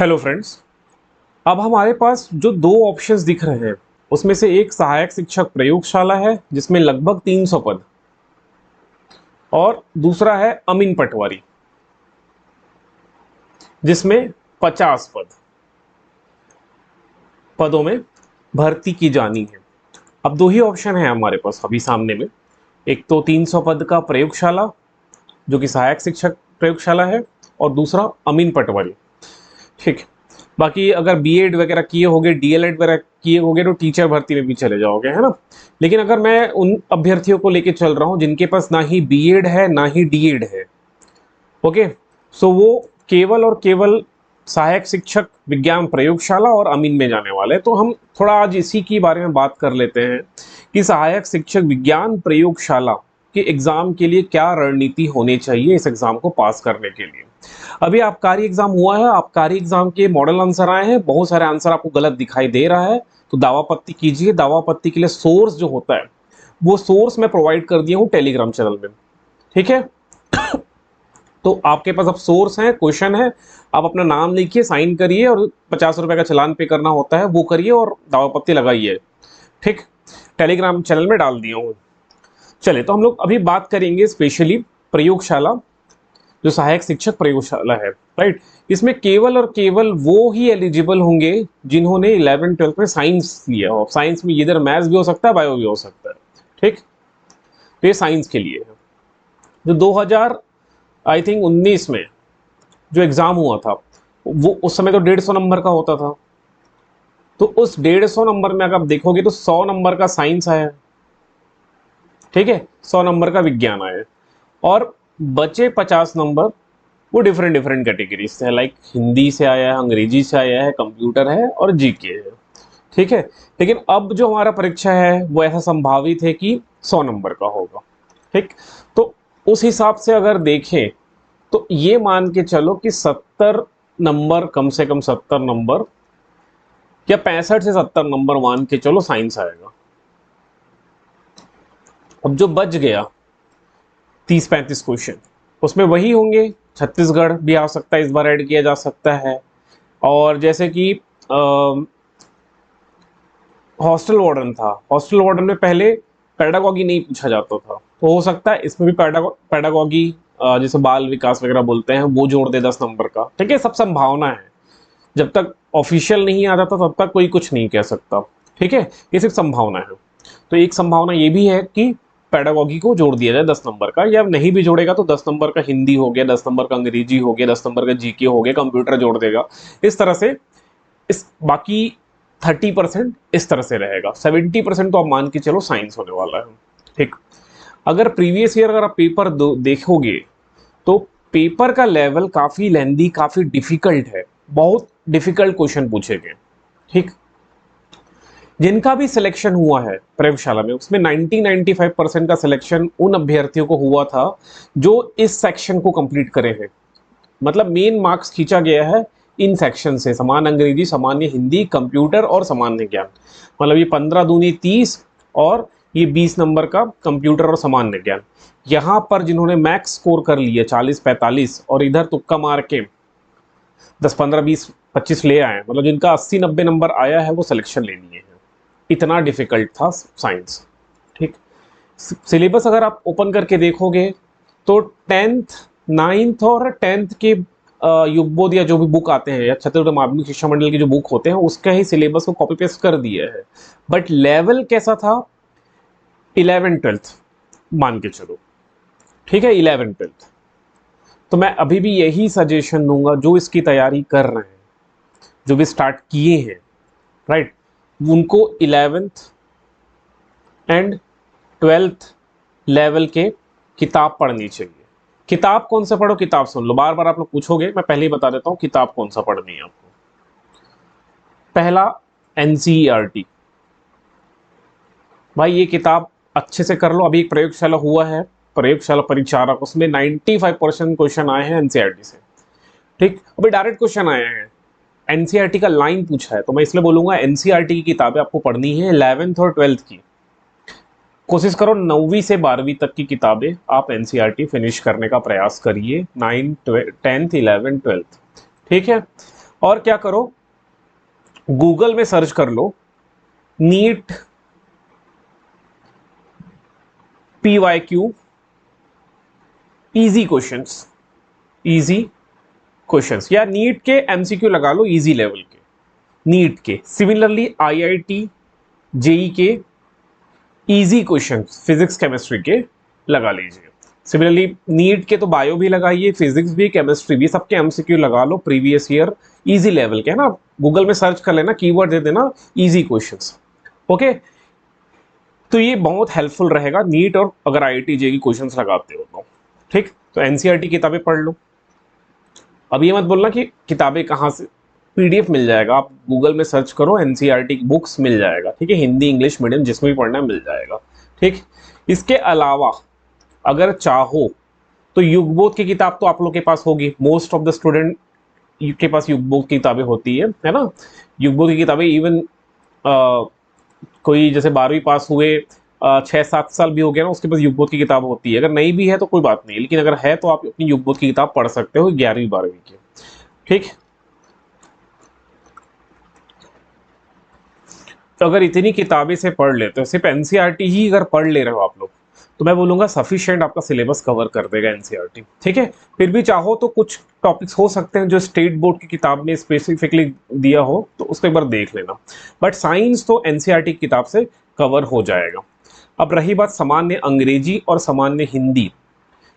Hello friends. अब हमारे पास जो दो ऑप्शंस दिख रहे हैं उसमें से एक सहायक शिक्षक प्रयोगशाला है जिसमें लगभग 300 पद और दूसरा है अमीन पटवारी जिसमें 50 पदों में भर्ती की जानी है। अब दो ही ऑप्शन है हमारे पास अभी सामने में। एक तो 300 पद का प्रयोगशाला जो कि सहायक शिक्षक प्रयोगशाला है और दूसरा अमीन पटवारी। ठीक है। बाकी अगर बीएड वगैरह किए होगे, डीएलएड वगैरह किए होगे तो टीचर भर्ती में भी चले जाओगे, है ना। लेकिन अगर मैं उन अभ्यर्थियों को लेके चल रहा हूँ जिनके पास ना ही बीएड है ना ही डीएड है, ओके, सो वो केवल और केवल सहायक शिक्षक विज्ञान प्रयोगशाला और अमीन में जाने वाले हैं। तो हम थोड़ा आज इसी के बारे में बात कर लेते हैं कि सहायक शिक्षक विज्ञान प्रयोगशाला के एग्जाम के लिए क्या रणनीति होनी चाहिए इस एग्जाम को पास करने के लिए। अभी आबकारी एग्जाम हुआ है, आबकारी एग्जाम के मॉडल आंसर आए हैं, बहुत सारे आंसर आपको गलत दिखाई दे रहा है तो दावापत्ती कीजिए। दावापत्ती के लिए सोर्स जो होता है वो सोर्स मैं प्रोवाइड कर दिया हूँ टेलीग्राम चैनल में, ठीक है। तो आपके पास अब सोर्स है, क्वेश्चन है, आप अपना नाम लिखिए, साइन करिए और 50 रुपए का चलान पे करना होता है वो करिए और दावापत्ती लगाइए, ठीक। टेलीग्राम चैनल में डाल दिया हूँ। चलिए, तो हम लोग अभी बात करेंगे स्पेशली प्रयोगशाला, जो सहायक शिक्षक प्रयोगशाला है, राइट। इसमें केवल और केवल वो ही एलिजिबल होंगे जिन्होंने 11th-12th में साइंस लिया हो। साइंस में इधर मैथ्स भी हो सकता है, बायो भी हो सकता है, ठीक। तो ये साइंस के लिए है। जो 2000 आई थिंक 19 में जो एग्जाम हुआ था वो उस समय तो 150 नंबर का होता था। तो उस 150 नंबर में अगर आप देखोगे तो 100 नंबर का साइंस आया, ठीक है, 100 नंबर का विज्ञान आया और बचे 50 नंबर वो डिफरेंट डिफरेंट कैटेगरी से है, लाइक हिंदी से आया है, अंग्रेजी से आया है, कंप्यूटर है और जीके है, ठीक है। लेकिन अब जो हमारा परीक्षा है वो ऐसा संभावित है कि 100 नंबर का होगा, ठीक। तो उस हिसाब से अगर देखें तो ये मान के चलो कि 70 नंबर, कम से कम 70 नंबर या 65 से 70 नंबर मान के चलो साइंस आएगा। अब जो बच गया 30-35 क्वेश्चन उसमें वही होंगे। छत्तीसगढ़ भी आ सकता है, इस बार ऐड किया जा सकता है। और जैसे कि हॉस्टल वार्डन था, हॉस्टल वार्डन में पहले पैडागॉगी नहीं पूछा जाता था, तो हो सकता है इसमें भी पैडागॉगी, जैसे बाल विकास वगैरह बोलते हैं, वो जोड़ दे 10 नंबर का, ठीक है। सब संभावना है, जब तक ऑफिशियल नहीं आ जाता तब तक कोई कुछ नहीं कह सकता, ठीक है। ये सिर्फ संभावना है। तो एक संभावना ये भी है कि पैडागॉगी को जोड़ दिया जाए 10 नंबर का, या नहीं भी जोड़ेगा तो 10 नंबर का हिंदी हो गया, 10 नंबर का अंग्रेजी हो गया, 10 नंबर का जीके हो गया, कंप्यूटर जोड़ देगा, इस तरह से। इस बाकी 30% इस तरह से रहेगा, 70% तो आप मान के चलो साइंस होने वाला है, ठीक। अगर प्रीवियस ईयर अगर आप पेपर देखोगे तो पेपर का लेवल काफी लेंदी, काफी डिफिकल्ट है, बहुत डिफिकल्ट क्वेश्चन पूछे गए, ठीक। जिनका भी सिलेक्शन हुआ है प्रयोगशाला में उसमें 90-95% का सिलेक्शन उन अभ्यर्थियों को हुआ था जो इस सेक्शन को कंप्लीट करे हैं। मतलब मेन मार्क्स खींचा गया है इन सेक्शन से, समान अंग्रेजी, सामान्य हिंदी, कंप्यूटर और सामान्य ज्ञान। मतलब ये 15 दूनी 30 और ये 20 नंबर का कंप्यूटर और सामान्य ज्ञान। यहाँ पर जिन्होंने मैक्स स्कोर कर लिया 40-45 और इधर तुक्का मार के 10-15-20-25 ले आए, मतलब जिनका 80-90 नंबर आया है वो सिलेक्शन ले लिए हैं। इतना डिफिकल्ट था साइंस, ठीक। सिलेबस अगर आप ओपन करके देखोगे तो 10th 9th और 10th के युगबोध या जो भी बुक आते हैं या छत्तीसगढ़ माध्यमिक शिक्षा मंडल के जो बुक होते हैं उसका ही सिलेबस को कॉपी पेस्ट कर दिया है। बट लेवल कैसा था 11th-12th मान के चलो, ठीक है, 11th-12th। तो मैं अभी भी यही सजेशन दूंगा जो इसकी तैयारी कर रहे हैं, जो भी स्टार्ट किए हैं, राइट, उनको 11th एंड 12th लेवल के किताब पढ़नी चाहिए। किताब कौन सा पढ़ो, किताब सुन लो, बार बार आप लोग पूछोगे, मैं पहले ही बता देता हूं किताब कौन सा पढ़नी है आपको। पहला एनसीईआरटी, भाई ये किताब अच्छे से कर लो। अभी एक प्रयोगशाला हुआ है, प्रयोगशाला परिचारक, उसमें 95% क्वेश्चन आए हैं एनसीईआरटी से, ठीक। अभी डायरेक्ट क्वेश्चन आए हैं, एनसीईआरटी का लाइन पूछा है, तो मैं इसलिए बोलूंगा एनसीईआरटी की किताबें आपको पढ़नी है 11th और 12th की। कोशिश करो 9वीं से 12वीं तक की किताबें आप एनसीईआरटी फिनिश करने का प्रयास करिए, 9th 10th 11th 12th, ठीक है। और क्या करो, गूगल में सर्च कर लो NEET PYQ easy questions, easy questions, या नीट के MCQ लगा लो इजी लेवल के, नीट के। सिमिलरली IIT JEE के इजी क्वेश्चंस फिजिक्स केमिस्ट्री के लगा लीजिए। सिमिलरली नीट के तो बायो भी लगाइए, फिजिक्स भी, केमिस्ट्री भी, सबके MCQ लगा लो प्रीवियस ईयर इजी लेवल के, है ना। गूगल में सर्च कर लेना, कीवर्ड दे देना इजी क्वेश्चंस, ओके। तो ये बहुत हेल्पफुल रहेगा नीट और अगर IIT JEE क्वेश्चंस लगाते हो तो, ठीक। तो NCERT किताबें पढ़ लो। अब ये मत बोलना कि किताबें कहाँ से, PDF मिल जाएगा, आप गूगल में सर्च करो NCERT बुक्स मिल जाएगा, ठीक है, हिंदी इंग्लिश मीडियम जिसमें भी पढ़ना है मिल जाएगा, ठीक। इसके अलावा अगर चाहो तो युगबोध की किताब तो आप लोग के पास होगी, मोस्ट ऑफ द स्टूडेंट के पास युगबोध की किताबें होती है ना। युगबोध की किताबें इवन कोई जैसे 12वीं पास हुए 6-7 साल भी हो गया ना, उसके पास युगबोध की किताब होती है। अगर नहीं भी है तो कोई बात नहीं, लेकिन अगर है तो आप अपनी युगबोध की किताब पढ़ सकते हो 11वीं 12वीं की, ठीक। तो अगर इतनी किताबें से पढ़ लेते हो, सिर्फ NCERT ही अगर पढ़ ले रहे हो आप लोग, तो मैं बोलूंगा सफिशिएंट आपका सिलेबस कवर कर देगा NCERT, ठीक है। फिर भी चाहो तो कुछ टॉपिक्स हो सकते हैं जो स्टेट बोर्ड की किताब में स्पेसिफिकली दिया हो, तो उसको एक बार देख लेना, बट साइंस तो NCERT की किताब से कवर हो जाएगा। अब रही बात सामान्य अंग्रेजी और सामान्य हिंदी।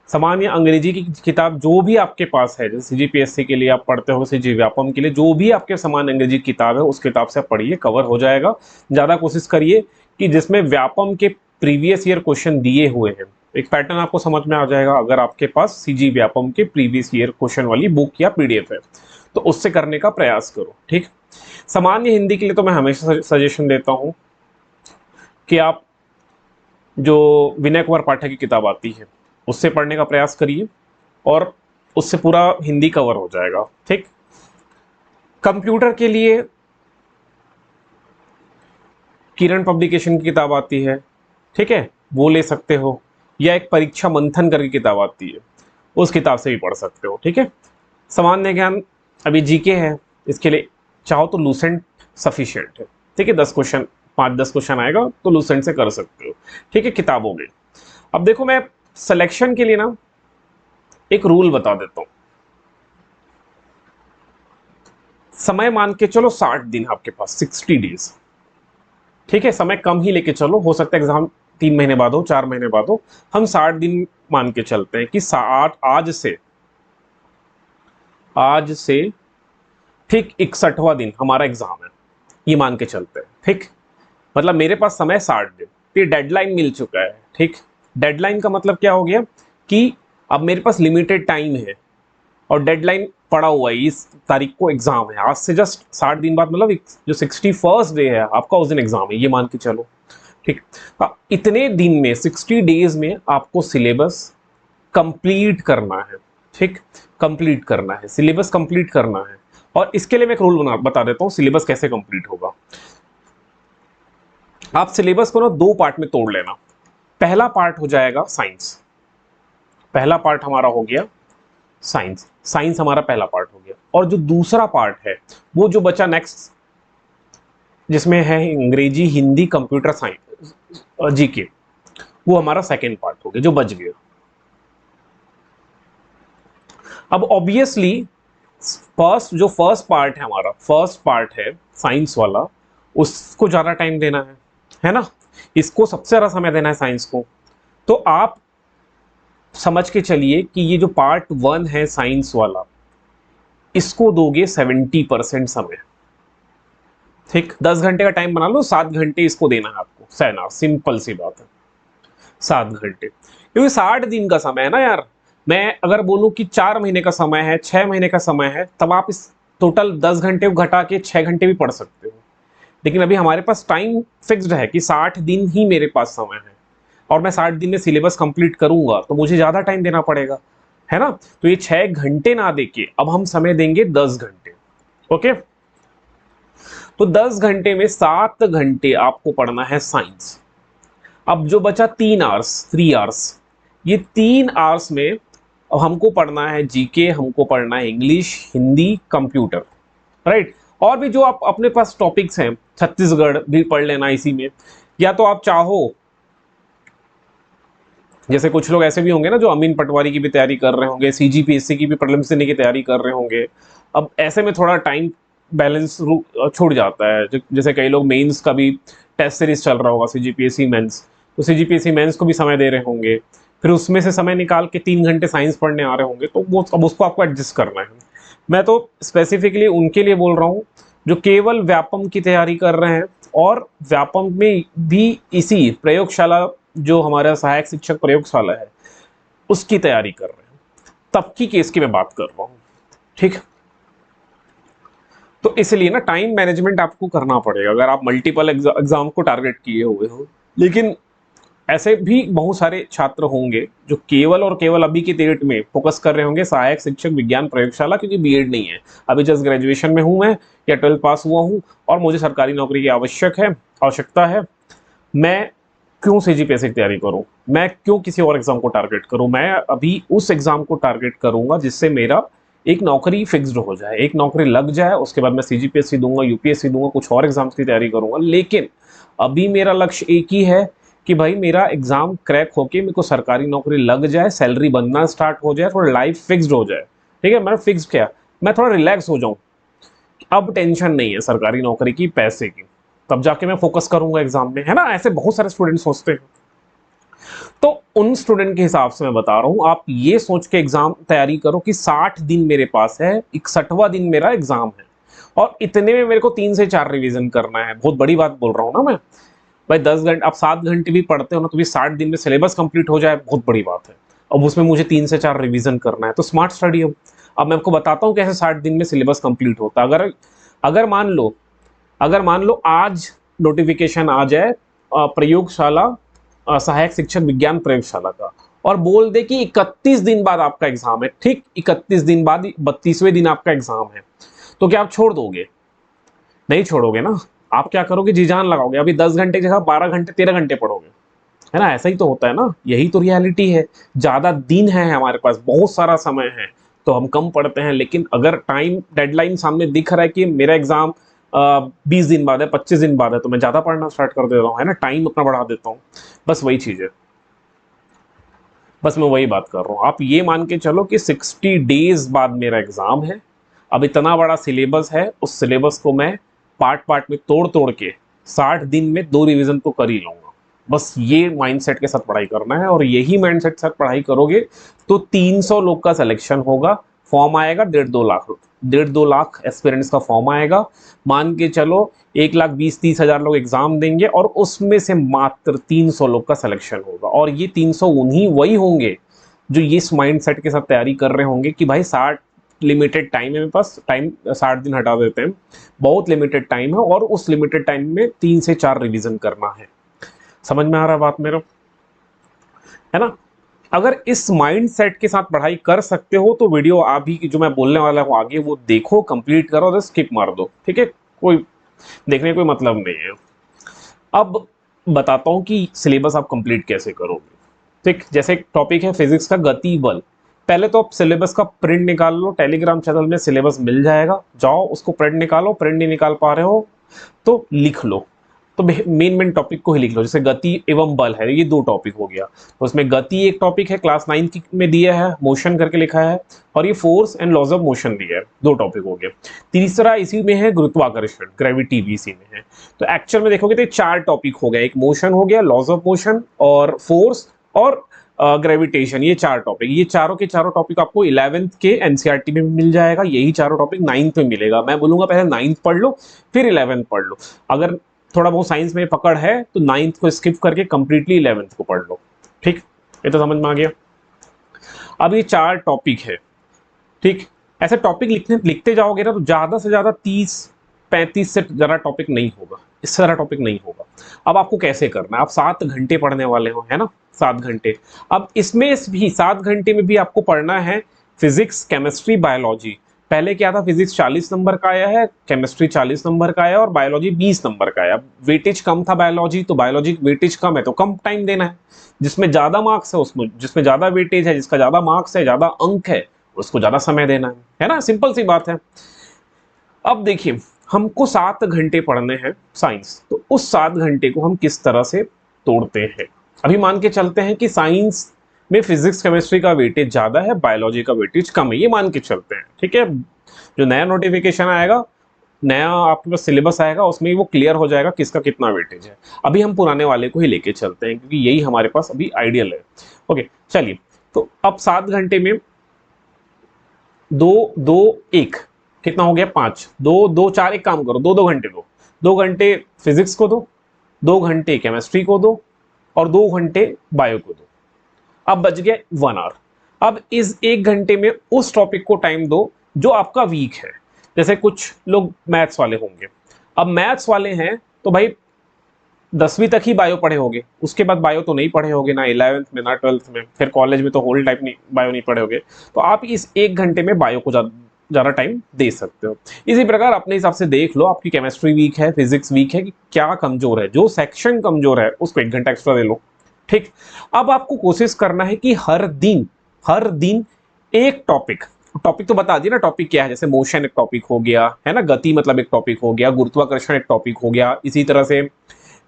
सामान्य अंग्रेजी की किताब जो भी आपके पास है, जैसे CGPSC के लिए आप पढ़ते हो, CG व्यापम के लिए जो भी आपके सामान्य अंग्रेजी की किताब है, उस किताब से आप पढ़िए, कवर हो जाएगा। ज़्यादा कोशिश करिए कि जिसमें व्यापम के प्रीवियस ईयर क्वेश्चन दिए हुए हैं, एक पैटर्न आपको समझ में आ जाएगा अगर आपके पास CG व्यापम के प्रीवियस ईयर क्वेश्चन वाली बुक या PDF है, तो उससे करने का प्रयास करो, ठीक। सामान्य हिंदी के लिए तो मैं हमेशा सजेशन देता हूँ कि आप जो विनय कुमार पाठक की किताब आती है उससे पढ़ने का प्रयास करिए, और उससे पूरा हिंदी कवर हो जाएगा, ठीक। कंप्यूटर के लिए किरण पब्लिकेशन की किताब आती है, ठीक है, वो ले सकते हो, या एक परीक्षा मंथन करके किताब आती है, उस किताब से भी पढ़ सकते हो, ठीक है। सामान्य ज्ञान अभी GK है, इसके लिए चाहो तो लूसेंट सफिशिएंट है, ठीक है। 10 क्वेश्चन, 5-10 क्वेश्चन आएगा तो लूसेंट से कर सकते हो, ठीक है, किताबों में। अब देखो मैं सिलेक्शन के लिए ना एक रूल बता देता हूं। समय मान के चलो 60 दिन आपके पास, 60 डेज, ठीक है। समय कम ही लेके चलो, हो सकता है एग्जाम 3 महीने बाद हो, 4 महीने बाद हो, हम 60 दिन मान के चलते हैं कि 60 आज से ठीक 61वां दिन हमारा एग्जाम है, ये मान के चलते हैं, ठीक। मतलब मेरे पास समय 60 दिन, फिर डेडलाइन मिल चुका है, ठीक। डेडलाइन का मतलब क्या हो गया कि अब मेरे पास लिमिटेड टाइम है और डेडलाइन पड़ा हुआ है, इस तारीख को एग्जाम है, आज से जस्ट 60 दिन बाद, मतलब जो 61st डे है आपका, उस दिन एग्जाम है, ये मान के चलो, ठीक। इतने दिन में 60 डेज में आपको सिलेबस कंप्लीट करना है, ठीक, कंप्लीट करना है, सिलेबस कंप्लीट करना है। और इसके लिए मैं एक रूल बता देता हूं सिलेबस कैसे कंप्लीट होगा। आप सिलेबस को ना 2 पार्ट में तोड़ लेना। पहला पार्ट हो जाएगा साइंस, पहला पार्ट हमारा हो गया साइंस, साइंस हमारा पहला पार्ट हो गया। और जो दूसरा पार्ट है वो जो बचा नेक्स्ट, जिसमें है अंग्रेजी, हिंदी, कंप्यूटर साइंस, GK, वो हमारा सेकेंड पार्ट हो गया जो बच गया। अब ऑब्वियसली फर्स्ट पार्ट है हमारा, फर्स्ट पार्ट है साइंस वाला, उसको ज्यादा टाइम देना है ना, इसको सबसे ज्यादा समय देना है साइंस को। तो आप समझ के चलिए कि ये जो पार्ट 1 है साइंस वाला, इसको दोगे 70% समय, ठीक। 10 घंटे का टाइम बना लो, 7 घंटे इसको देना है आपको, सहना, सिंपल सी बात है, 7 घंटे, क्योंकि 60 दिन का समय है ना यार। मैं अगर बोलूं कि 4 महीने का समय है, 6 महीने का समय है, तब आप इस टोटल 10 घंटे को घटा के 6 घंटे भी पढ़ सकते हो, लेकिन अभी हमारे पास टाइम फिक्स्ड है कि 60 दिन ही मेरे पास समय है, और मैं 60 दिन में सिलेबस कंप्लीट करूंगा तो मुझे ज्यादा टाइम देना पड़ेगा, है ना। तो ये 6 घंटे ना देके अब हम समय देंगे 10 घंटे, ओके। तो 10 घंटे में 7 घंटे आपको पढ़ना है साइंस। अब जो बचा 3 आवर्स, 3 आवर्स, ये 3 आवर्स में अब हमको पढ़ना है GK, हमको पढ़ना है इंग्लिश, हिंदी, कंप्यूटर, राइट। और भी जो आप अपने पास टॉपिक्स हैं, छत्तीसगढ़ भी पढ़ लेना इसी में, या तो आप चाहो, जैसे कुछ लोग ऐसे भी होंगे ना जो अमीन पटवारी की भी तैयारी कर रहे होंगे, सीजीपीएससी की भी प्रीलिम्स देने की तैयारी कर रहे होंगे। अब ऐसे में थोड़ा टाइम बैलेंस छूट जाता है। जैसे कई लोग मेंस का भी टेस्ट सीरीज चल रहा होगा, सीजीपीएससी मेंस, तो सीजीपीएससी मेंस को भी समय दे रहे होंगे, फिर उसमें से समय निकाल के 3 घंटे साइंस पढ़ने आ रहे होंगे, तो वो अब उसको आपको एडजस्ट करना है। मैं तो स्पेसिफिकली उनके लिए बोल रहा हूँ जो केवल व्यापम की तैयारी कर रहे हैं, और व्यापम में भी इसी प्रयोगशाला, जो हमारा सहायक शिक्षक प्रयोगशाला है, उसकी तैयारी कर रहे हैं, तब की केस की मैं बात कर रहा हूं। ठीक। तो इसलिए ना टाइम मैनेजमेंट आपको करना पड़ेगा अगर आप मल्टीपल एग्जाम को टारगेट किए हुए हो। लेकिन ऐसे भी बहुत सारे छात्र होंगे जो केवल और केवल अभी की डेट में फोकस कर रहे होंगे सहायक शिक्षक विज्ञान प्रयोगशाला, क्योंकि बीएड नहीं है, अभी जस्ट ग्रेजुएशन में हूं मैं, या 12th पास हुआ हूं, और मुझे सरकारी नौकरी की आवश्यकता है। मैं क्यों सीजीपीएससी की तैयारी करूं, मैं क्यों किसी और एग्जाम को टारगेट करूं, मैं अभी उस एग्जाम को टारगेट करूंगा जिससे मेरा एक नौकरी फिक्स्ड हो जाए, एक नौकरी लग जाए, उसके बाद मैं सीजीपीएससी दूंगा, यूपीएससी दूंगा, कुछ और एग्जाम्स की तैयारी करूंगा। लेकिन अभी मेरा लक्ष्य एक ही है कि भाई मेरा एग्जाम क्रैक होके मेरे को सरकारी नौकरी लग जाए, सैलरी बनना स्टार्ट हो जाए, थोड़ा लाइफ फिक्स्ड हो जाए। ठीक है, मैं फिक्स्ड क्या, मैं थोड़ा रिलैक्स हो जाऊं, अब टेंशन नहीं है सरकारी नौकरी की, पैसे की, तब जाके मैं फोकस करूंगा एग्जाम में, है ना। ऐसे बहुत सारे स्टूडेंट सोचते हैं। तो उन स्टूडेंट के हिसाब से मैं बता रहा हूं, आप ये सोच के एग्जाम तैयारी करो कि 60 दिन मेरे पास है, 61वां दिन मेरा एग्जाम है, और इतने में मेरे को 3 से 4 रिवीजन करना है। बहुत बड़ी बात बोल रहा हूं ना मैं भाई, 10 घंटे, आप 7 घंटे भी पढ़ते हो ना, तो भी 60 दिन में सिलेबस कंप्लीट हो जाए, बहुत बड़ी बात है। अब उसमें मुझे 3 से 4 रिवीजन करना है, तो स्मार्ट स्टडी। अब मैं आपको बताता हूँ कैसे 60 दिन में सिलेबस कंप्लीट होता है। अगर अगर मान लो अगर मान लो आज नोटिफिकेशन आ जाए प्रयोगशाला, सहायक शिक्षक विज्ञान प्रयोगशाला का, और बोल दे कि 31 दिन बाद आपका एग्जाम है, ठीक 31 दिन बाद 32वें दिन आपका एग्जाम है, तो क्या आप छोड़ दोगे? नहीं छोड़ोगे ना। आप क्या करोगे, जी जान लगाओगे, अभी 10 घंटे की जगह 12 घंटे 13 घंटे पढ़ोगे, है ना। ऐसा ही तो होता है ना, यही तो रियलिटी है। ज्यादा दिन है हमारे पास, बहुत सारा समय है, तो हम कम पढ़ते हैं। लेकिन अगर टाइम डेडलाइन सामने दिख रहा है कि मेरा एग्जाम 20 दिन बाद है, 25 दिन बाद है, तो मैं ज्यादा पढ़ना स्टार्ट कर देता हूँ, है ना, टाइम अपना बढ़ा देता हूँ। बस वही चीज है, बस मैं वही बात कर रहा हूँ। आप ये मान के चलो कि 60 डेज बाद मेरा एग्जाम है। अब इतना बड़ा सिलेबस है, उस सिलेबस को मैं पार्ट पार्ट में तोड़ तोड़ के 60 दिन में 2 रिवीजन तो कर ही लूंगा। बस ये माइंडसेट के साथ पढ़ाई करना है, और यही माइंडसेट के साथ पढ़ाई करोगे तो 300 लोग का सिलेक्शन होगा, फॉर्म आएगा 1.5-2 लाख, 1.5-2 लाख एस्पिरेंट्स का फॉर्म आएगा। मान के चलो 1,20,30,000 लोग एग्जाम देंगे, और उसमें से मात्र 300 लोग का सिलेक्शन होगा। और ये 300 उन्हीं वही होंगे जो इस माइंड सेट के साथ तैयारी कर रहे होंगे कि भाई 60 लिमिटेड टाइम है मेरे पास, टाइम 60 दिन हटा देते हैं, बहुत लिमिटेड टाइम है, और उस लिमिटेड टाइम में 3 से 4 रिवीजन करना है। समझ में आ रहा है बात मेरा, है ना। अगर इस माइंड सेट के साथ पढ़ाई कर सकते हो तो वीडियो अभी की जो मैं बोलने वाला हूँ आगे, वो देखो, कंप्लीट करो, और स्किप मार दो, ठीक है, कोई देखने का कोई मतलब नहीं है। अब बताता हूं कि सिलेबस आप कंप्लीट कैसे करोगे। ठीक, जैसे एक टॉपिक है फिजिक्स का गति बल। पहले तो आप सिलेबस का प्रिंट निकाल लो, टेलीग्राम चैनल में सिलेबस मिल जाएगा, जाओ उसको प्रिंट निकालो, प्रिंट नहीं निकाल पा रहे हो तो लिख लो। तो मेन मेन टॉपिक को ही लिख लो, जैसे गति एवं बल है, ये 2 टॉपिक हो गया। तो उसमें गति एक टॉपिक है, क्लास 9 में दिया है, मोशन करके लिखा है, और ये force and laws of motion दिया है, 2 टॉपिक हो गए। तीसरा इसी में है गुरुत्वाकर्षण, ग्रेविटी भी इसी में है। तो एक्चुअल में देखोगे तो 4 टॉपिक हो गया, एक मोशन हो गया, लॉज ऑफ मोशन, और फोर्स, और ग्रेविटेशन, ये 4 टॉपिक, ये चारों के चारों टॉपिक आपको 11th के एनसीईआरटी में मिल जाएगा। यही चारों टॉपिक 9th में मिलेगा। मैं बोलूंगा पहले 9th पढ़ लो, फिर 11th पढ़ लो। अगर थोड़ा बहुत साइंस में पकड़ है तो 9th को स्किप करके कंप्लीटली 11th को पढ़ लो। ठीक, ये तो समझ में आ गया। अब ये 4 टॉपिक है, ठीक। ऐसे टॉपिक लिखते जाओगे ना, तो ज्यादा से ज्यादा 30-35 से ज्यादा टॉपिक नहीं होगा, इससे ज्यादा टॉपिक नहीं होगा। अब आपको कैसे करना है, आप 7 घंटे पढ़ने वाले हो, है ना, 7 घंटे। अब इसमें भी 7 घंटे में भी आपको पढ़ना है फिजिक्स, केमिस्ट्री, बायोलॉजी। पहले क्या था, फिजिक्स 40 नंबर का आया है, केमिस्ट्री 40 नंबर का आया, और बायोलॉजी 20 नंबर का आया। वेटेज कम था बायोलॉजी, तो बायोलॉजी वेटेज कम है तो कम टाइम देना है। जिसमें ज्यादा मार्क्स है उसमें, जिसमें ज्यादा वेटेज है, जिसका ज्यादा मार्क्स है, ज्यादा अंक है, उसको ज्यादा समय देना है ना, सिंपल सी बात है। अब देखिए, हमको 7 घंटे पढ़ने हैं साइंस, तो उस 7 घंटे को हम किस तरह से तोड़ते हैं। अभी मान के चलते हैं कि साइंस में फिजिक्स केमिस्ट्री का वेटेज ज्यादा है, बायोलॉजी का वेटेज कम है, ये मान के चलते हैं, ठीक है। जो नया नोटिफिकेशन आएगा, नया आपके पास सिलेबस आएगा, उसमें वो क्लियर हो जाएगा किसका कितना वेटेज है। अभी हम पुराने वाले को ही लेके चलते हैं क्योंकि यही हमारे पास अभी आइडियल है। ओके चलिए, तो अब 7 घंटे में दो दो एक कितना हो गया, 5, 2 2 4, एक काम करो, 2 2 घंटे दो, 2 घंटे फिजिक्स को दो, 2 घंटे केमिस्ट्री को दो, और 2 घंटे बायो को दो। अब बच गया 1 आवर। अब इस 1 घंटे में उस टॉपिक को टाइम दो जो आपका वीक है। जैसे कुछ लोग मैथ्स वाले होंगे, अब मैथ्स वाले हैं तो भाई 10वीं तक ही बायो पढ़े होगे, उसके बाद बायो तो नहीं पढ़े होगे, ना 11th में ना 12th में, फिर कॉलेज में तो होल टाइप नहीं बायो नहीं पढ़े होगे। तो आप इस 1 घंटे में बायो को ज़्यादा टाइम दे सकते हो। इसी प्रकार अपने हिसाब से देख लो, आपकी केमिस्ट्री वीक है, फिजिक्स वीक है, कि क्या कमजोर है, जो सेक्शन कमजोर है उसको 1 घंटा एक्स्ट्रा दे लो। ठीक, अब आपको कोशिश करना है कि हर दिन एक टॉपिक, टॉपिक तो बता दिया ना टॉपिक क्या है, जैसे मोशन एक टॉपिक हो गया है ना, गति मतलब एक टॉपिक हो गया, गुरुत्वाकर्षण एक टॉपिक हो गया, इसी तरह से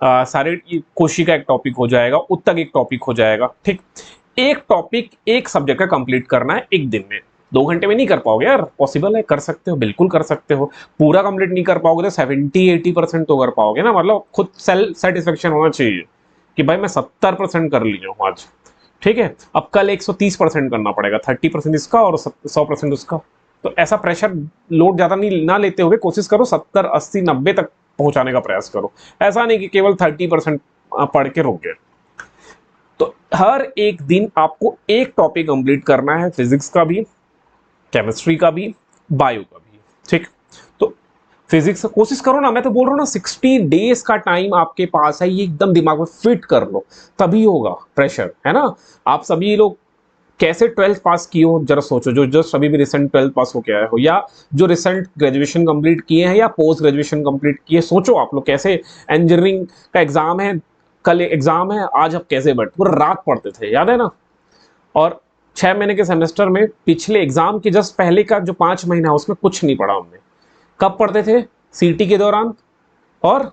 सारे कोशिका एक टॉपिक हो जाएगा, उत्तक एक टॉपिक हो जाएगा। ठीक, एक टॉपिक एक सब्जेक्ट का कंप्लीट करना है एक दिन में। 2 घंटे में नहीं कर पाओगे यार, पॉसिबल है, कर सकते हो, बिल्कुल कर सकते हो। पूरा कंप्लीट नहीं कर पाओगे तो 70-80% तो कर पाओगे ना, मतलब खुद सेल्फ सेटिस्फेक्शन होना चाहिए कि भाई मैं 70% कर लिया हूँ आज। ठीक है, अब कल 130% करना पड़ेगा, 30% इसका और 100% उसका। तो ऐसा प्रेशर लोड ज्यादा नहीं ना लेते हुए कोशिश करो 70 80 90 तक पहुंचाने का प्रयास करो। ऐसा नहीं कि केवल 30% पढ़ के रुक गए। तो हर एक दिन आपको एक टॉपिक कंप्लीट करना है, फिजिक्स का भी, केमिस्ट्री का भी, बायो का भी। ठीक, तो फिजिक्स का कोशिश करो ना, मैं तो बोल रहा हूँ ना, 60 डेज का टाइम आपके पास है, ये एकदम दिमाग में फिट कर लो, तभी होगा प्रेशर, है ना। आप सभी लोग कैसे 12th पास किए हो जरा सोचो, जो जस्ट अभी भी रिसेंट 12th पास होके आए हो, या जो रिसेंट ग्रेजुएशन कंप्लीट किए हैं या पोस्ट ग्रेजुएशन कंप्लीट किए, सोचो आप लोग कैसे, इंजीनियरिंग का एग्जाम है, कल एग्जाम है, आज आप कैसे बैठ पूरा रात पढ़ते थे, याद है ना। और 6 महीने के सेमेस्टर में पिछले एग्जाम के जस्ट पहले का जो 5 महीना है उसमें कुछ नहीं पढ़ा हमने। कब पढ़ते थे, सीटी के दौरान और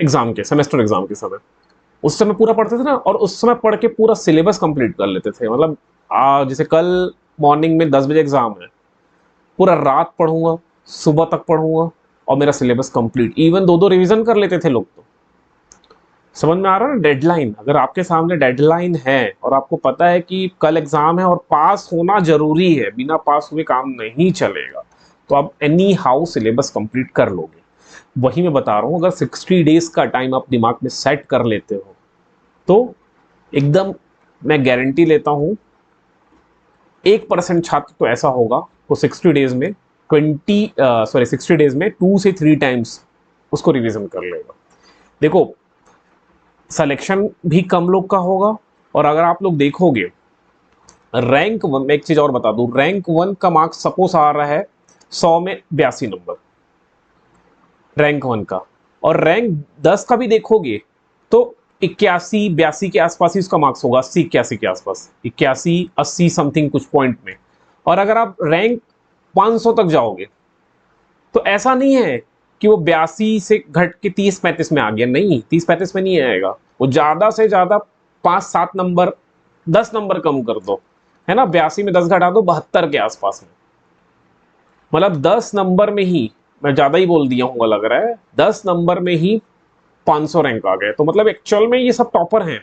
एग्जाम के, सेमेस्टर एग्जाम के समय, उस समय पूरा पढ़ते थे ना, और उस समय पढ़ के पूरा सिलेबस कंप्लीट कर लेते थे। मतलब जैसे कल मॉर्निंग में 10 बजे एग्जाम है, पूरा रात पढ़ूंगा, सुबह तक पढ़ूंगा और मेरा सिलेबस कंप्लीट, इवन 2 2 रिवीजन कर लेते थे लोग। तो समझ में आ रहा है ना, डेडलाइन, अगर आपके सामने डेडलाइन है और आपको पता है कि कल एग्जाम है और पास होना जरूरी है, बिना पास हुए काम नहीं चलेगा, तो आप एनी हाउ सिलेबस कंप्लीट कर लोगे। वही मैं बता रहा हूँ, अगर 60 डेज का टाइम आप दिमाग में सेट कर लेते हो तो एकदम मैं गारंटी लेता हूं 1% छात्र तो ऐसा होगा वो 60 डेज में 60 डेज में 2 से 3 टाइम्स उसको रिवीजन कर लेगा। देखो, सिलेक्शन भी कम लोग का होगा, और अगर आप लोग देखोगे रैंक वन में, एक चीज और बता दूं, रैंक 1 का मार्क्स सपोज आ रहा है 100 में 82 नंबर, रैंक 1 का, और रैंक 10 का भी देखोगे तो 81 82 के आसपास ही उसका मार्क्स होगा, 80 81 के आसपास, 81 80 समथिंग कुछ पॉइंट में। और अगर आप रैंक 500 तक जाओगे तो ऐसा नहीं है कि वो 82 से घट के 30 35 में आ गया, नहीं, 30 35 में नहीं आएगा, वो ज्यादा से ज्यादा 5 7 नंबर, 10 नंबर कम कर दो, है ना, 82 में 10 घटा दो, 72 के आसपास में, मतलब 10 नंबर में ही, मैं ज्यादा ही बोल दिया हूँ लग रहा है, 10 नंबर में ही 500 रैंक आ गए। तो मतलब एक्चुअल में ये सब टॉपर हैं,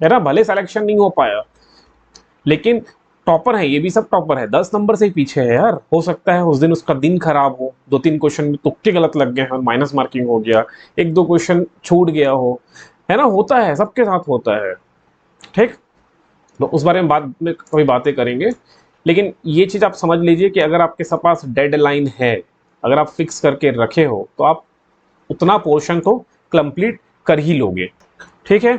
है ना, भले सिलेक्शन नहीं हो पाया लेकिन टॉपर है, ये भी सब टॉपर है, 10 नंबर से ही पीछे है यार। हो सकता है उस दिन उसका दिन खराब हो, 2 3 क्वेश्चन में तुक्के गलत लग गए हैं, माइनस मार्किंग हो गया, 1 2 क्वेश्चन छूट गया हो, है ना, होता है, सबके साथ होता है। ठीक, तो उस बारे में बाद में कभी बातें करेंगे, लेकिन ये चीज आप समझ लीजिए कि अगर आपके पास डेडलाइन है, अगर आप फिक्स करके रखे हो तो आप उतना पोर्शन तो कंप्लीट कर ही लोगे। ठीक है,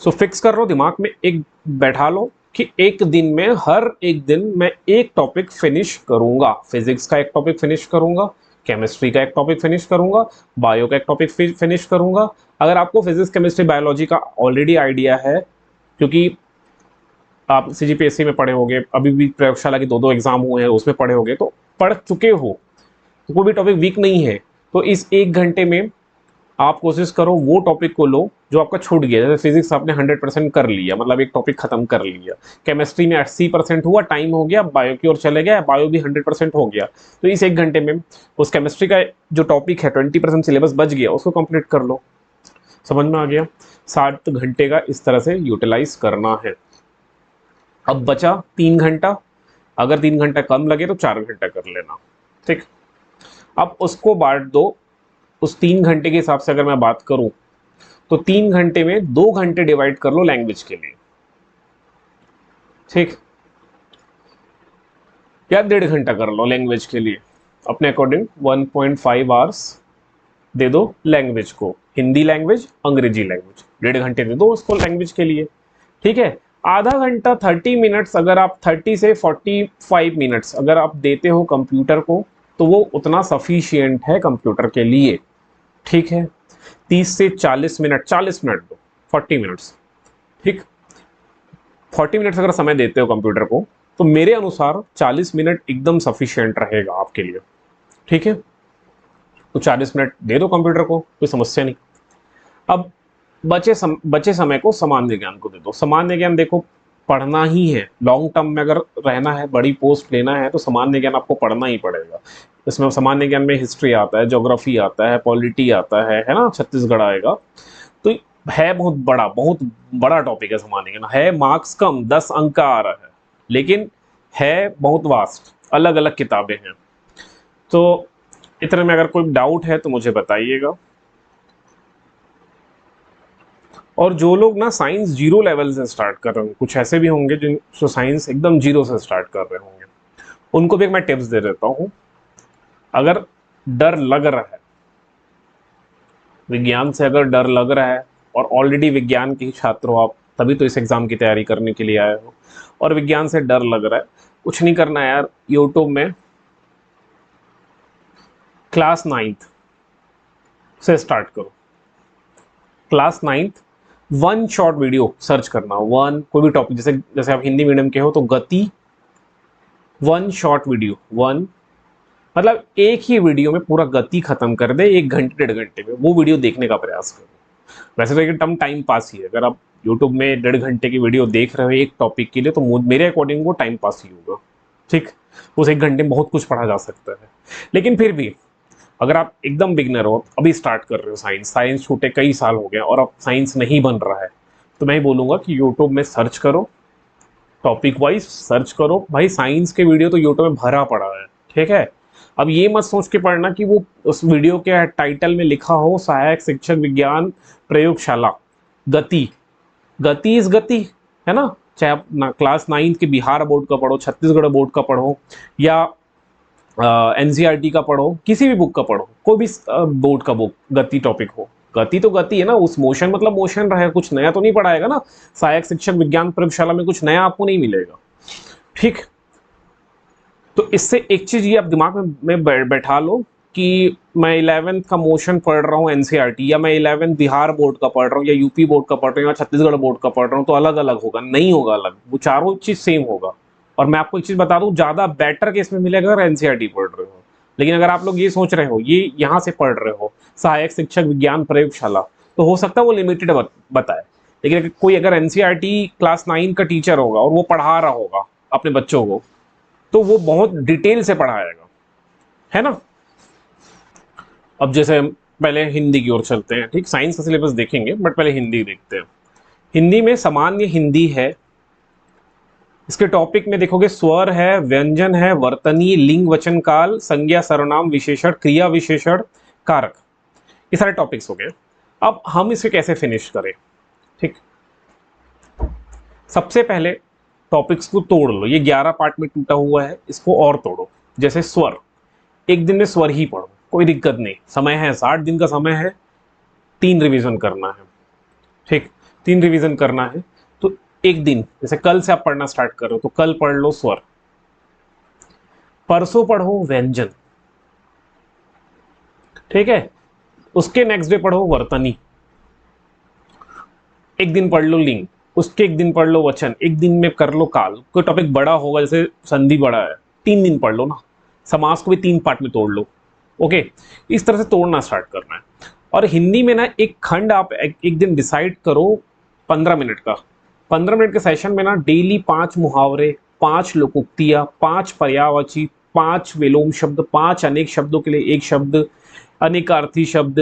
सो फिक्स कर लो दिमाग में, एक बैठा लो कि एक दिन में, हर एक दिन मैं एक टॉपिक फिनिश करूंगा, फिजिक्स का एक टॉपिक फिनिश करूंगा, केमिस्ट्री का एक टॉपिक फिनिश करूंगा, बायो का एक टॉपिक फिनिश करूंगा। अगर आपको फिजिक्स केमिस्ट्री बायोलॉजी का ऑलरेडी आइडिया है, क्योंकि आप सीजीपीएससी में पढ़े होगे, अभी भी प्रयोगशाला के 2 2 एग्जाम हुए हैं उसमें पढ़े होगे, तो पढ़ चुके हो, तो कोई भी टॉपिक वीक नहीं है। तो इस 1 घंटे में आप कोशिश करो वो टॉपिक को लो जो आपका छूट गया। जैसे फिजिक्स आपने 100% कर लिया, मतलब एक टॉपिक खत्म कर लिया। केमिस्ट्री में 80% हुआ, टाइम हो गया, बायो की ओर चले गए, बायो भी 100% हो गया। तो इस 1 घंटे में उस केमिस्ट्री का जो टॉपिक है 20% सिलेबस बच गया, उसको कंप्लीट कर लो। समझ में आ गया? 7 घंटे का इस तरह से यूटिलाइज करना है। अब बचा 3 घंटा, अगर 3 घंटा कम लगे तो 4 घंटा कर लेना। ठीक, अब उसको बांट दो। उस 3 घंटे के हिसाब से अगर मैं बात करूं तो 3 घंटे में 2 घंटे डिवाइड कर लो लैंग्वेज के लिए। ठीक, या 1.5 घंटा कर लो लैंग्वेज के लिए, अपने अकॉर्डिंग 1.5 आवर्स दे दो लैंग्वेज को। हिंदी लैंग्वेज, अंग्रेजी लैंग्वेज, 1.5 घंटे दे दो उसको लैंग्वेज के लिए। ठीक है, आधा घंटा 30 मिनट्स, अगर आप 30 से 45 मिनट्स अगर आप देते हो कंप्यूटर को, तो वो उतना सफिशियंट है कंप्यूटर के लिए। ठीक है, 30 से 40 मिनट, 40 मिनट दो, 40 मिनट्स। ठीक, 40 मिनट्स अगर समय देते हो कंप्यूटर को, तो मेरे अनुसार 40 मिनट एकदम सफिशियंट रहेगा आपके लिए। ठीक है, तो 40 मिनट दे दो कंप्यूटर को, कोई समस्या नहीं। अब बचे समय को सामान्य ज्ञान को दे दो। सामान्य ज्ञान देखो पढ़ना ही है, लॉन्ग टर्म में अगर रहना है, बड़ी पोस्ट लेना है, तो सामान्य ज्ञान आपको पढ़ना ही पड़ेगा। इसमें सामान्य ज्ञान में हिस्ट्री आता है, ज्योग्राफी आता है, पॉलिटी आता है ना, छत्तीसगढ़ आएगा। तो है बहुत बड़ा टॉपिक है सामान्य ज्ञान। है मार्क्स कम, 10 अंक का आ रहा है, लेकिन है बहुत वास्ट, अलग अलग किताबें हैं। तो इतने में अगर कोई डाउट है तो मुझे बताइएगा। और जो लोग ना साइंस जीरो लेवल से स्टार्ट कर रहे होंगे, कुछ ऐसे भी होंगे जो साइंस एकदम जीरो से स्टार्ट कर रहे होंगे, उनको भी मैं टिप्स दे देता हूं। अगर डर लग रहा है, विज्ञान से अगर डर लग रहा है, और ऑलरेडी विज्ञान के ही छात्र हो आप, तभी तो इस एग्जाम की तैयारी करने के लिए आए हो, और विज्ञान से डर लग रहा है, कुछ नहीं करना है यार। यूट्यूब में क्लास 9th से स्टार्ट करो। Class 9th 1 short video search करना, वन कोई भी टॉपिक, जैसे जैसे आप हिंदी मीडियम के हो तो गति, 1 शॉर्ट वीडियो, वन मतलब एक ही वीडियो में पूरा गति खत्म कर दे, 1 घंटे 1.5 घंटे में, वो वीडियो देखने का प्रयास करो। वैसे तो एक टर्म टाइम पास ही है, अगर आप यूट्यूब में 1.5 घंटे की वीडियो देख रहे हो एक टॉपिक के लिए, तो मेरे अकॉर्डिंग वो टाइम पास ही होगा। ठीक, उस 1 घंटे में बहुत कुछ पढ़ा जा सकता है। लेकिन फिर भी अगर आप एकदम बिगनर हो, अभी स्टार्ट कर रहे हो, साइंस छूटे कई साल हो गए और अब साइंस नहीं बन रहा है, तो मैं ही बोलूँगा कि यूट्यूब में सर्च करो, टॉपिक वाइज सर्च करो। भाई साइंस के वीडियो तो यूट्यूब में भरा पड़ा है। ठीक है, अब ये मत सोच के पढ़ना कि वो उस वीडियो के टाइटल में लिखा हो सहायक शिक्षक विज्ञान प्रयोगशाला गति। गति इज गति, है ना, चाहे आप क्लास 9th के बिहार बोर्ड का पढ़ो, छत्तीसगढ़ बोर्ड का पढ़ो, या एनसीईआरटी का पढ़ो, किसी भी बुक का पढ़ो, कोई भी बोर्ड का बुक, गति टॉपिक हो, गति तो गति है ना। उस मोशन मतलब मोशन रहेगा, कुछ नया तो नहीं पढ़ाएगा ना। सहायक शिक्षक विज्ञान प्रयोगशाला में कुछ नया आपको नहीं मिलेगा। ठीक, तो इससे एक चीज ये आप दिमाग में बैठा लो कि मैं 11th का मोशन पढ़ रहा हूँ एनसीईआरटी, या मैं 11th बिहार बोर्ड का पढ़ रहा हूँ, या यूपी बोर्ड का पढ़ रहा हूँ, या छत्तीसगढ़ बोर्ड का पढ़ रहा हूँ, तो अलग अलग होगा? नहीं होगा अलग, वो चारों चीज सेम होगा। और मैं आपको एक चीज बता दूं, ज्यादा बेटर केस में मिलेगा अगर एनसीईआरटी पढ़ रहे हो। लेकिन अगर आप लोग ये सोच रहे हो, ये यहाँ से पढ़ रहे हो सहायक शिक्षक विज्ञान प्रयोगशाला, तो हो सकता है वो लिमिटेड बताए। लेकिन कोई अगर एनसीईआरटी क्लास 9 का टीचर होगा और वो पढ़ा रहा होगा अपने बच्चों को, तो वो बहुत डिटेल से पढ़ाएगा, है ना। अब जैसे पहले हिंदी की ओर चलते हैं। ठीक, साइंस का सिलेबस देखेंगे बट पहले हिंदी देखते हैं। हिंदी में सामान्य हिंदी है, इसके टॉपिक में देखोगे स्वर है, व्यंजन है, वर्तनी, लिंग वचन काल, संज्ञा सर्वनाम विशेषण, क्रिया विशेषण, कारक, ये सारे टॉपिक्स हो गए। अब हम इसे कैसे फिनिश करें? ठीक, सबसे पहले टॉपिक्स को तोड़ लो। ये 11 पार्ट में टूटा हुआ है, इसको और तोड़ो। जैसे स्वर, एक दिन में स्वर ही पढ़ो, कोई दिक्कत नहीं, समय है, 60 दिन का समय है, 3 रिवीजन करना है। ठीक, 3 रिवीजन करना है, तो एक दिन, जैसे कल से आप पढ़ना स्टार्ट करो तो कल पढ़ लो स्वर, परसों पढ़ो व्यंजन, ठीक है, उसके नेक्स्ट डे पढ़ो वर्तनी, एक दिन पढ़ लो लिंग, उसके एक दिन पढ़ लो वचन, एक दिन में कर लो काल। कोई टॉपिक बड़ा होगा, जैसे संधि बड़ा है, 3 दिन पढ़ लो ना। समास को भी 3 पार्ट में तोड़ लो, ओके, इस तरह से तोड़ना स्टार्ट करना है। और हिंदी में ना एक खंड आप एक दिन डिसाइड करो 15 मिनट का। 15 मिनट के सेशन में ना डेली 5 मुहावरे, 5 लोकोक्तियाँ, 5 पर्यायवाची, 5 विलोम शब्द, 5 अनेक शब्दों के लिए एक शब्द, अनेकार्थी शब्द,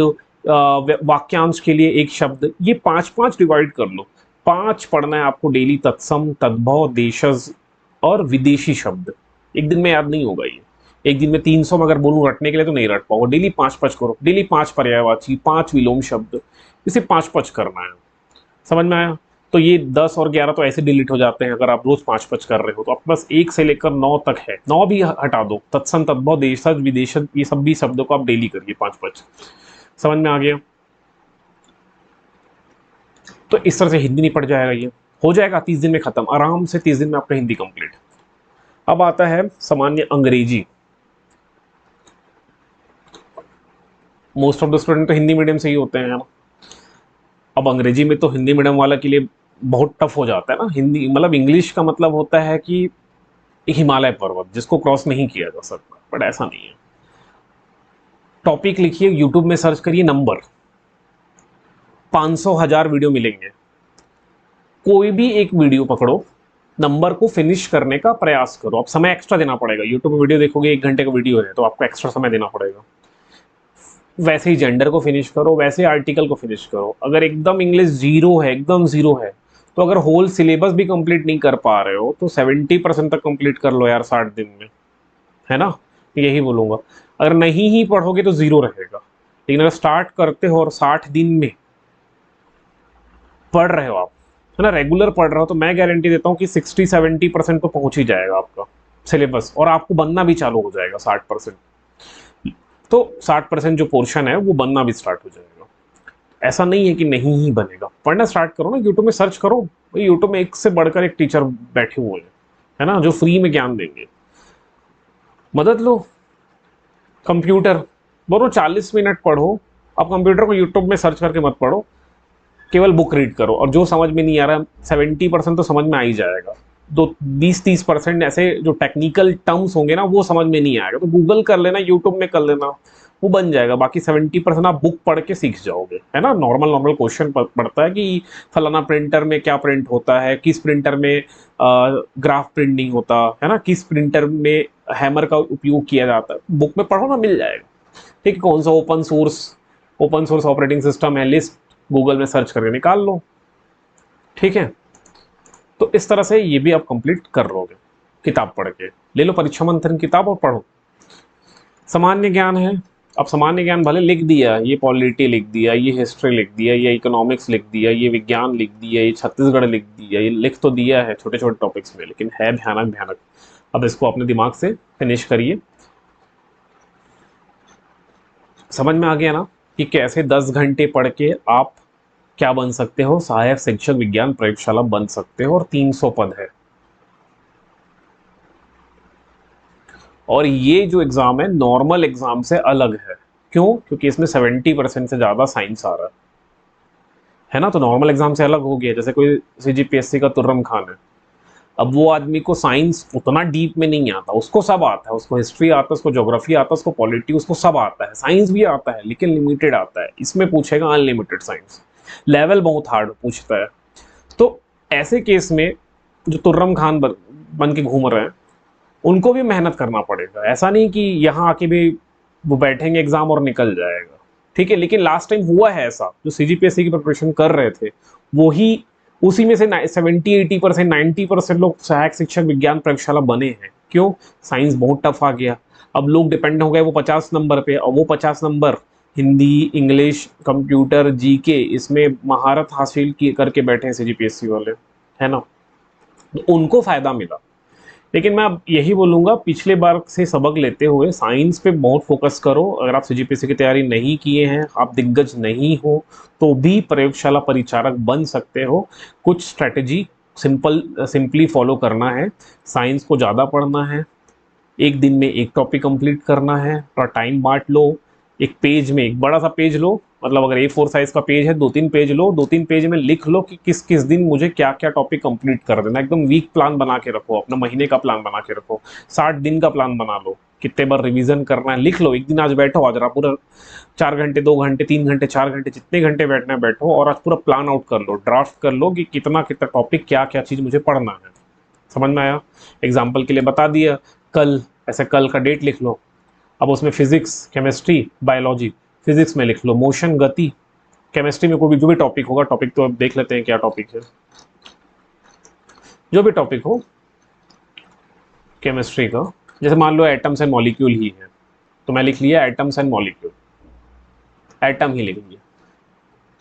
वाक्यांश के लिए एक शब्द, ये 5 5 डिवाइड कर लो। 5 पढ़ना है आपको डेली, तत्सम, तद्भव, देशज और विदेशी शब्द। एक दिन में याद नहीं होगा ये। एक दिन में 300 में अगर बोलूँ रटने के लिए तो नहीं रट पाओगे। डेली 5 5 करो, डेली 5 पर्यायवाची, 5 विलोम शब्द, इसे 5 5 करना है। समझ में आया? तो ये 10 और 11 तो ऐसे डिलीट हो जाते हैं अगर आप रोज 5 5 कर रहे हो। तो आपके पास 1 से लेकर 9 तक है, 9 भी हटा दो। तत्सम, तद्भव, देशज, विदेशज, ये सब भी शब्दों को आप डेली करिए 5 5। समझ में आ गया? तो इस तरह से हिंदी निपट जाएगा, ये हो जाएगा 30 दिन में खत्म, आराम से 30 दिन में आपका हिंदी कंप्लीट। अब आता है सामान्य अंग्रेजी। मोस्ट ऑफ द स्टूडेंट तो हिंदी मीडियम से ही होते हैं ना। अब अंग्रेजी में तो हिंदी मीडियम वाला के लिए बहुत टफ हो जाता है ना। हिंदी मतलब इंग्लिश का मतलब होता है कि हिमालय पर्वत जिसको क्रॉस नहीं किया जा सकता, बट ऐसा नहीं है। टॉपिक लिखिए, यूट्यूब में सर्च करिए नंबर, 500 1000 वीडियो मिलेंगे। कोई भी एक वीडियो पकड़ो, नंबर को फिनिश करने का प्रयास करो। अब समय एक्स्ट्रा देना पड़ेगा। यूट्यूब में वीडियो देखोगे, 1 घंटे का वीडियो है तो आपको एक्स्ट्रा समय देना पड़ेगा। वैसे ही जेंडर को फिनिश करो, वैसे आर्टिकल को फिनिश करो। अगर एकदम इंग्लिश जीरो है, एकदम जीरो है, तो अगर होल सिलेबस भी कंप्लीट नहीं कर पा रहे हो तो 70% तक कंप्लीट कर लो यार 60 दिन में, है ना। यही बोलूंगा। अगर नहीं ही पढ़ोगे तो जीरो रहेगा। लेकिन अगर स्टार्ट करते हो और 60 दिन में पढ़ रहे हो आप, है ना, रेगुलर पढ़ रहे हो, तो मैं गारंटी देता हूँ कि 60-70% तो पहुंच ही जाएगा आपका सिलेबस, और आपको बनना भी चालू हो जाएगा 60%। तो 60% जो पोर्शन है वो बनना भी स्टार्ट हो जाएगा। ऐसा नहीं है कि नहीं ही बनेगा। पढ़ना स्टार्ट करो ना, यूट्यूब में सर्च करो भाई, यूट्यूब में एक से बढ़कर एक टीचर बैठे हुए हैं, है ना, जो फ्री में ज्ञान देंगे। मदद लो। कंप्यूटर, बोलो 40 मिनट पढ़ो। अब कंप्यूटर को यूट्यूब में सर्च करके मत पढ़ो, केवल बुक रीड करो, और जो समझ में नहीं आ रहा 70% तो समझ में आ ही जाएगा। दो 20-30% ऐसे जो टेक्निकल टर्म्स होंगे ना वो समझ में नहीं आएगा, तो गूगल कर लेना, यूट्यूब में कर लेना, वो बन जाएगा। बाकी 70% आप बुक पढ़ के सीख जाओगे, है ना। नॉर्मल नॉर्मल क्वेश्चन पढ़ता है कि फलाना प्रिंटर में क्या प्रिंट होता है, किस प्रिंटर में ग्राफ प्रिंटिंग होता है ना, किस प्रिंटर में हैमर का उपयोग किया जाता है, बुक में पढ़ो ना, मिल जाएगा। ठीक है, कौन सा ओपन सोर्स ऑपरेटिंग सिस्टम है, लिस्ट गूगल में सर्च करके निकाल लो। ठीक है, तो इस तरह से ये भी आप कंप्लीट कर लोगे। किताब पढ़ के ले लो परीक्षा मंथन किताब और पढ़ो। सामान्य ज्ञान है। अब सामान्य ज्ञान भले लिख दिया, ये पॉलिटी लिख दिया, ये हिस्ट्री लिख दिया, ये इकोनॉमिक्स लिख दिया, ये विज्ञान लिख दिया, ये छत्तीसगढ़ लिख दिया, ये लिख तो दिया है छोटे छोटे टॉपिक्स में, लेकिन है भयानक भयानक। अब इसको अपने दिमाग से फिनिश करिए। समझ में आ गया ना कि कैसे 10 घंटे पढ़ के आप क्या बन सकते हो, सहायक शिक्षक विज्ञान प्रयोगशाला बन सकते हो, और 300 पद है। और ये जो एग्जाम है नॉर्मल एग्जाम से अलग है। क्यों? क्योंकि इसमें 70% से ज्यादा साइंस आ रहा है ना। तो नॉर्मल एग्जाम से अलग हो गया। जैसे कोई सीजीपीएससी का तुर्रम खान है, अब वो आदमी को साइंस उतना डीप में नहीं आता, उसको सब आता है, उसको हिस्ट्री आता है, उसको ज्योग्राफी आता है, उसको पॉलिटी, उसको सब आता है, साइंस भी आता है लेकिन लिमिटेड आता है। इसमें पूछेगा अनलिमिटेड साइंस, लेवल बहुत हार्ड पूछता है। तो ऐसे केस में जो तुर्रम खान बन के घूम रहे हैं उनको भी मेहनत करना पड़ेगा। ऐसा नहीं कि यहाँ आके भी वो बैठेंगे एग्जाम और निकल जाएगा। ठीक है, लेकिन लास्ट टाइम हुआ है ऐसा, जो सीजीपीएससी की प्रिपरेशन कर रहे थे वो ही उसी में से 70-80% 90% लोग सहायक शिक्षक विज्ञान प्रयोगशाला बने हैं। क्यों? साइंस बहुत टफ आ गया। अब लोग डिपेंड हो गए वो 50 नंबर पे, और वो 50 number Hindi, English, computer, GK, इसमें महारत हासिल करके बैठे हैं सीजीपीएससी वाले, है ना। तो उनको फायदा मिला। लेकिन मैं अब यही बोलूँगा, पिछले बार से सबक लेते हुए साइंस पे बहुत फोकस करो। अगर आप सीजीपीएससी की तैयारी नहीं किए हैं, आप दिग्गज नहीं हो, तो भी प्रयोगशाला परिचारक बन सकते हो। कुछ स्ट्रैटेजी सिंपली फॉलो करना है। साइंस को ज़्यादा पढ़ना है, एक दिन में एक टॉपिक कंप्लीट करना है, थोड़ा टाइम बांट लो। एक पेज में, एक बड़ा सा पेज लो, मतलब अगर A4 साइज का पेज है 2-3 पेज लो, 2-3 पेज में लिख लो कि किस किस दिन मुझे क्या क्या टॉपिक कंप्लीट कर देना। एकदम वीक प्लान बना के रखो, अपना महीने का प्लान बना के रखो, 60 दिन का प्लान बना लो। कितने बार रिवीजन करना है लिख लो। एक दिन आज बैठो, आज रात पूरा 4 घंटे, 2 घंटे, 3 घंटे, 4 घंटे, जितने घंटे बैठना है बैठो, और आज पूरा प्लान आउट कर लो, ड्राफ्ट कर लो कि कितना कितना टॉपिक, क्या क्या चीज़ मुझे पढ़ना है। समझ में आया? एग्जाम्पल के लिए बता दिया, कल ऐसे कल का डेट लिख लो। अब उसमें फिजिक्स, केमिस्ट्री, बायोलॉजी, फिजिक्स में लिख लो मोशन, गति, केमिस्ट्री में कोई भी जो भी टॉपिक होगा, टॉपिक तो अब देख लेते हैं क्या टॉपिक है, जो भी टॉपिक हो केमिस्ट्री का, जैसे मान लो एटम्स एंड मॉलिक्यूल ही है, तो मैं लिख लिया एटम्स एंड मॉलिक्यूल, एटम ही लिख लिया,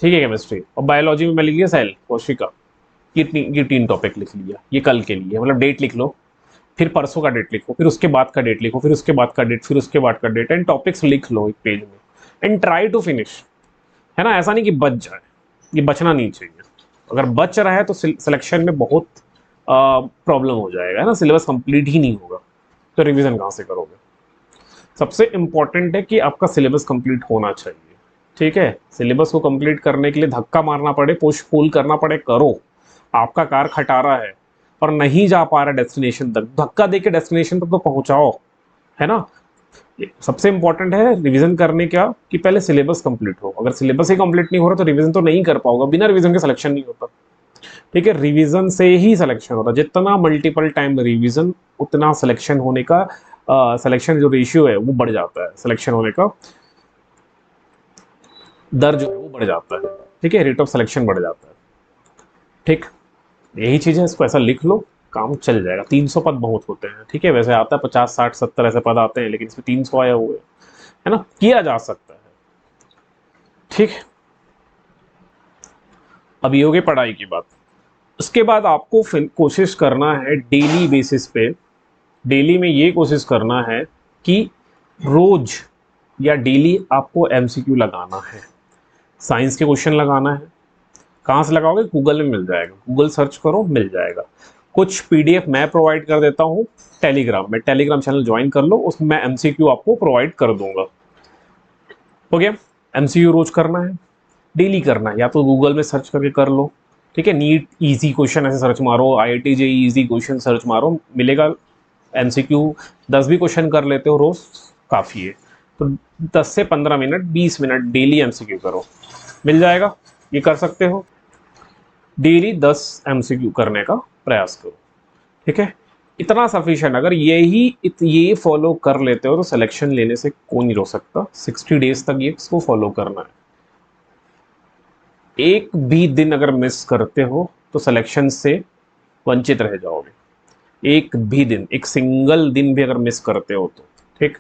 ठीक है केमिस्ट्री। और बायोलॉजी में मैं लिख लिया सेल, कोशिका, ये 3 टॉपिक लिख लिया, ये कल के लिए, मतलब डेट लिख लो, फिर परसों का डेट लिखो, फिर उसके बाद का डेट लिखो, फिर उसके बाद का डेट, फिर उसके बाद का डेट, एंड टॉपिक्स लिख लो एक पेज में, एंड ट्राई टू फिनिश, है ना। ऐसा नहीं कि बच जाए, ये बचना नहीं चाहिए। अगर बच रहा है तो सिलेक्शन में बहुत प्रॉब्लम हो जाएगा, है ना, सिलेबस कंप्लीट ही नहीं होगा, तो रिवीजन कहाँ से करोगे। सबसे इंपॉर्टेंट है कि आपका सिलेबस कंप्लीट होना चाहिए, ठीक है। सिलेबस को कंप्लीट करने के लिए धक्का मारना पड़े, पुश पुल करना पड़े, करो। आपका कार खटारा है और नहीं जा पा रहा डेस्टिनेशन तक, धक्का देके डेस्टिनेशन तक तो पहुंचाओ, है ना। सबसे इंपॉर्टेंट है रिवीजन करने का कि पहले सिलेबस कंप्लीट हो। अगर सिलेबस ही कंप्लीट नहीं हो रहा तो रिवीजन तो नहीं कर पाओगे, बिना रिवीजन के सिलेक्शन नहीं होता, ठीक है। रिवीजन से ही सिलेक्शन होता है, जितना मल्टीपल टाइम रिवीजन उतना सिलेक्शन होने का सिलेक्शन जो रेशियो है वो बढ़ जाता है, सिलेक्शन होने का दर जो है वो बढ़ जाता है, ठीक है, रेट ऑफ सिलेक्शन बढ़ जाता है, ठीक। यही चीज़ है, इसको ऐसा लिख लो, काम चल जाएगा। 300 पद बहुत होते हैं, ठीक है, वैसे आता है 50, 60, 70 ऐसे पद आते हैं, लेकिन इसमें 300 आया हुआ है ना, किया जा सकता है, ठीक। अब ये हो गई पढ़ाई की बात। उसके बाद आपको कोशिश करना है डेली बेसिस पे, डेली में ये कोशिश करना है कि रोज या डेली आपको एमसीक्यू लगाना है, साइंस के क्वेश्चन लगाना है। कहाँ से लगाओगे? गूगल में मिल जाएगा, गूगल सर्च करो मिल जाएगा। कुछ पीडीएफ मैं प्रोवाइड कर देता हूँ टेलीग्राम में, टेलीग्राम चैनल ज्वाइन कर लो, उसमें मैं एमसीक्यू आपको प्रोवाइड कर दूंगा। हो गया, एमसीक्यू रोज करना है, डेली करना है, या तो गूगल में सर्च करके कर लो, ठीक है। नीट इजी क्वेश्चन ऐसे सर्च मारो, IIT JEE easy question search मारो, मिलेगा। एमसीक्यू 10 भी क्वेश्चन कर लेते हो रोज, काफ़ी है। तो 10 से 15 मिनट, 20 मिनट डेली एमसीक्यू करो, मिल जाएगा। ये कर सकते हो, डेली 10 एमसीक्यू करने का प्रयास करो, ठीक है। इतना सफिशिएंट, अगर ये फॉलो कर लेते हो तो सिलेक्शन लेने से कोई नहीं रोक सकता। 60 डेज तक ये इसको फॉलो करना है। एक भी दिन अगर मिस करते हो तो सिलेक्शन से वंचित रह जाओगे। एक भी दिन, एक सिंगल दिन भी अगर मिस करते हो तो, ठीक।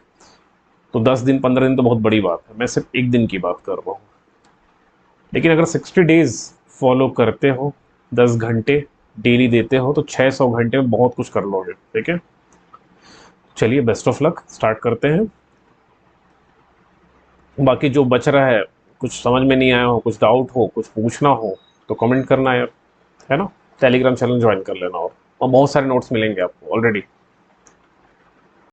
तो 10 दिन 15 दिन तो बहुत बड़ी बात है, मैं सिर्फ एक दिन की बात कर रहा हूँ। लेकिन अगर 60 डेज फॉलो करते हो, 10 घंटे डेली देते हो, तो 600 घंटे में बहुत कुछ कर लोगे, ठीक है। चलिए, बेस्ट ऑफ लक, स्टार्ट करते हैं। बाकी जो बच रहा है, कुछ समझ में नहीं आया हो, कुछ डाउट हो, कुछ पूछना हो तो कमेंट करना यार, है ना। टेलीग्राम चैनल ज्वाइन कर लेना, और बहुत सारे नोट्स मिलेंगे आपको ऑलरेडी।